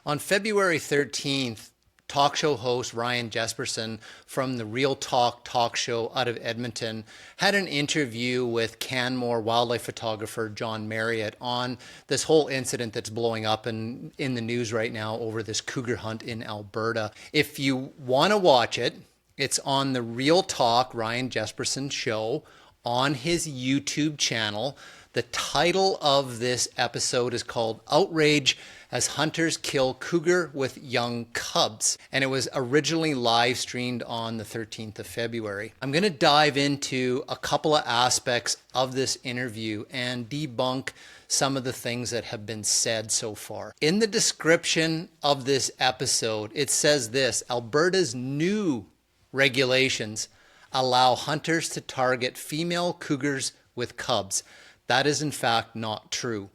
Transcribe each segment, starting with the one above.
On February 13th, talk show host Ryan Jesperson from the Real Talk show out of Edmonton had an interview with Canmore wildlife photographer John Marriott on this whole incident that's blowing up in the news right now over this cougar hunt in Alberta. If you want to watch it, it's on the Real Talk Ryan Jesperson show on his YouTube channel. The title of this episode is called Outrage as Hunters Kill Cougar with Young Cubs, and it was originally live streamed on the 13th of February. I'm going to dive into a couple of aspects of this interview and debunk some of the things that have been said so far. In the description of this episode, it says this: Alberta's new regulations allow hunters to target female cougars with cubs. That is in fact not true.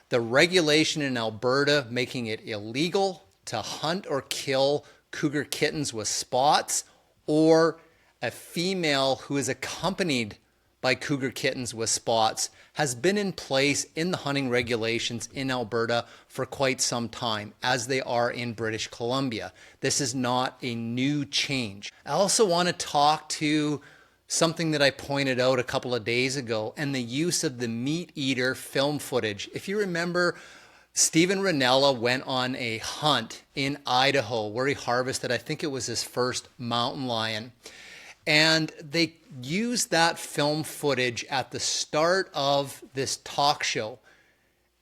The regulation in Alberta making it illegal to hunt or kill cougar kittens with spots or a female who is accompanied by cougar kittens with spots has been in place in the hunting regulations in Alberta for quite some time, as they are in British Columbia. This is not a new change. I also want to talk to something that I pointed out a couple of days ago, and the use of the Meateater film footage. If you remember, Steven Rinella went on a hunt in Idaho where he harvested, I think it was his first mountain lion. And they used that film footage at the start of this talk show.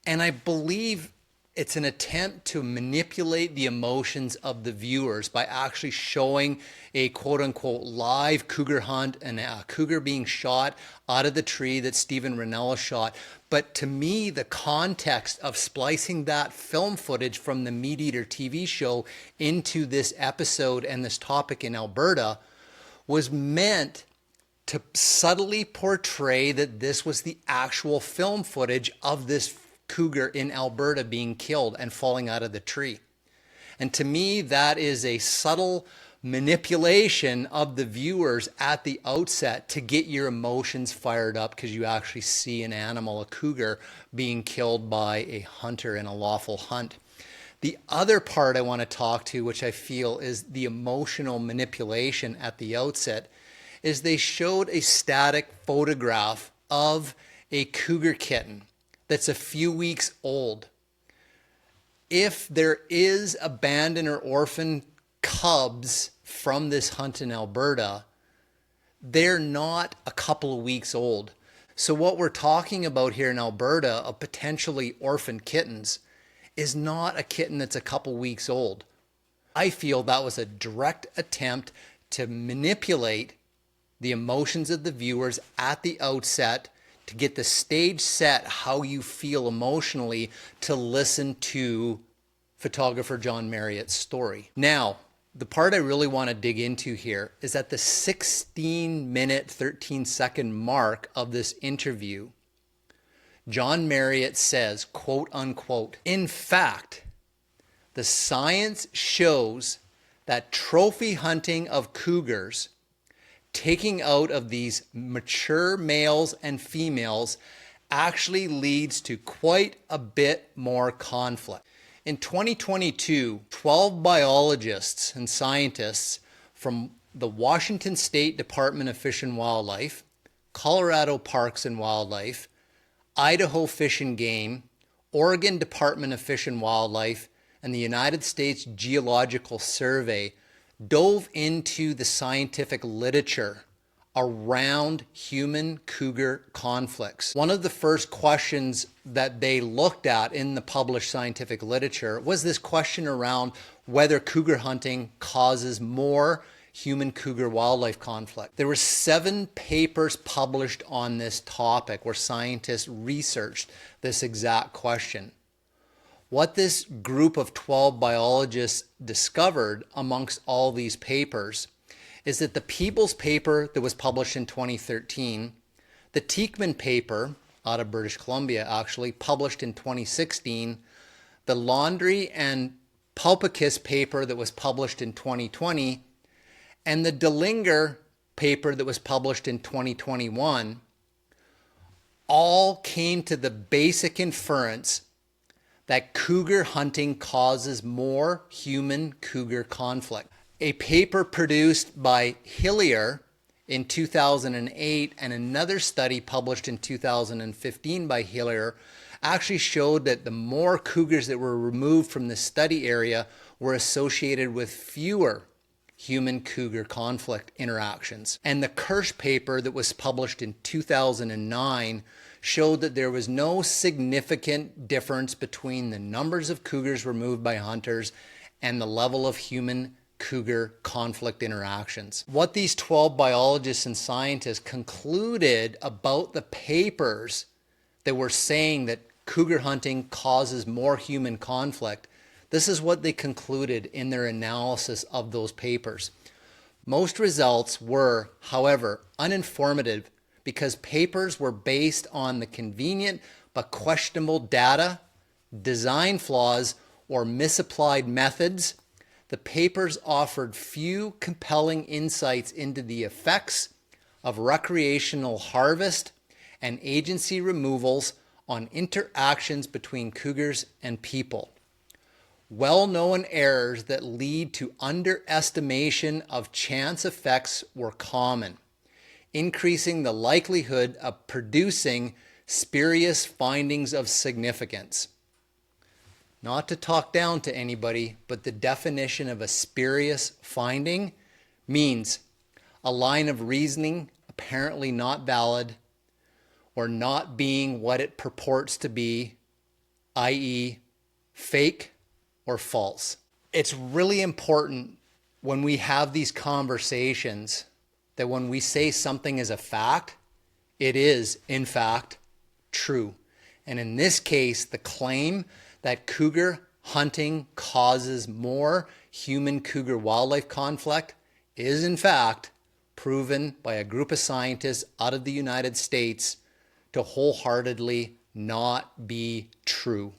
And I believe it's an attempt to manipulate the emotions of the viewers by actually showing a quote-unquote live cougar hunt and a cougar being shot out of the tree that Steven Rinella shot. But to me, the context of splicing that film footage from the Meateater TV show into this episode and this topic in Alberta was meant to subtly portray that this was the actual film footage of this cougar in Alberta being killed and falling out of the tree. And to me, that is a subtle manipulation of the viewers at the outset to get your emotions fired up because you actually see an animal, a cougar, being killed by a hunter in a lawful hunt. The other part I want to talk to, which I feel is the emotional manipulation at the outset, is they showed a static photograph of a cougar kitten that's a few weeks old. If there is abandoned or orphaned cubs from this hunt in Alberta, they're not a couple of weeks old. So what we're talking about here in Alberta of potentially orphaned kittens is not a kitten that's a couple weeks old. I feel that was a direct attempt to manipulate the emotions of the viewers at the outset to get the stage set how you feel emotionally to listen to photographer John Marriott's story. Now, the part I really want to dig into here is at the 16-minute, 13-second mark of this interview, John Marriott says, quote unquote, "In fact, the science shows that trophy hunting of cougars, taking out of these mature males and females, actually leads to quite a bit more conflict." In 2022, 12 biologists and scientists from the Washington State Department of Fish and Wildlife, Colorado Parks and Wildlife, Idaho Fish and Game, Oregon Department of Fish and Wildlife, and the United States Geological Survey dove into the scientific literature around human-cougar conflicts. One of the first questions that they looked at in the published scientific literature was this question around whether cougar hunting causes more human-cougar wildlife conflict. There were 7 papers published on this topic where scientists researched this exact question. What this group of 12 biologists discovered amongst all these papers is that the Peebles paper that was published in 2013, the Teichmann paper out of British Columbia actually published in 2016, the Laundry and Pulpicus paper that was published in 2020, and the Dellinger paper that was published in 2021 all came to the basic inference that cougar hunting causes more human-cougar conflict. A paper produced by Hillier in 2008 and another study published in 2015 by Hillier actually showed that the more cougars that were removed from the study area were associated with fewer human-cougar conflict interactions. And the Kirsch paper that was published in 2009 showed that there was no significant difference between the numbers of cougars removed by hunters and the level of human-cougar conflict interactions. What these 12 biologists and scientists concluded about the papers that were saying that cougar hunting causes more human conflict, this is what they concluded in their analysis of those papers. Most results were, however, uninformative because papers were based on the convenient but questionable data, design flaws, or misapplied methods. The papers offered few compelling insights into the effects of recreational harvest and agency removals on interactions between cougars and people. Well-known errors that lead to underestimation of chance effects were common, increasing the likelihood of producing spurious findings of significance. Not to talk down to anybody, but the definition of a spurious finding means a line of reasoning apparently not valid or not being what it purports to be, i.e., fake or false. It's really important when we have these conversations that when we say something is a fact, it is, in fact, true. And in this case, the claim that cougar hunting causes more human-cougar wildlife conflict is, in fact, proven by a group of scientists out of the United States to wholeheartedly not be true.